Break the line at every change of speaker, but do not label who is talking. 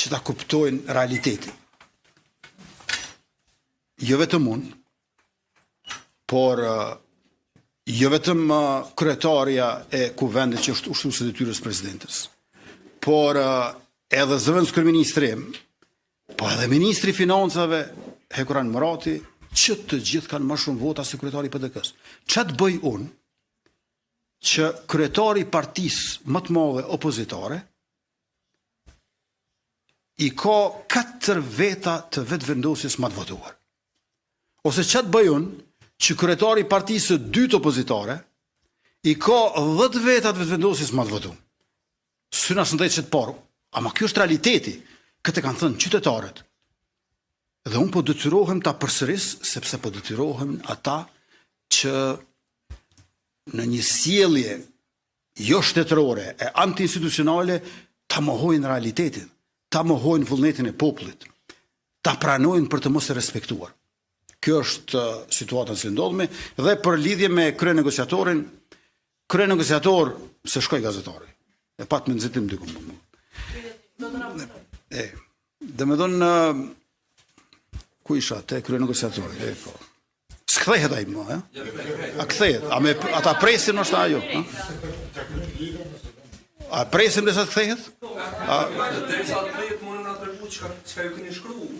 që ta kuptojnë realitetin. Jo vetëm unë, por jo vetëm kryetarja e kuvendit që është ushtrues së detyrës presidentes, por edhe zëvendës kryeministri im, po edhe ministri i financave Hekuran Murati, që të gjithë kanë më shumë vota se kryetari i PDK-s. Çfarë bëj unë që kryetari i partisë më të madhe opozitare i ka 4 veta të vetëvendosjes më të votuar. Ose çfarë bëj unë që kryetari i partisë së dytë opozitare i ka 10 veta të vetëvendosjes më të votuar. Syna së ndajtë që të parë, ama kjo është realiteti, këtë kanë thënë qytetarët. Dhe unë po detyrohem ta përsëris, sepse po detyrohem ata që në një sjellje jo shtetërore e anti-institucionale ta mohojnë realitetin, ta mohojnë vullnetin e popullit, ta pranojnë për të mos e respektuar. Kjo është situata që ndodhemi dhe për lidhje me kryenegociatorin, kryenegociator se shkoi gazetari. E pat me nxitim diku. Dhe me thonë ku isha te kryenegociatori, po. S'kthehet ai më, A kthehet? Ata presin është ajo, A presim derisa të kthehet?
Derisa të kthehet, më na tregu çka ju keni shkruar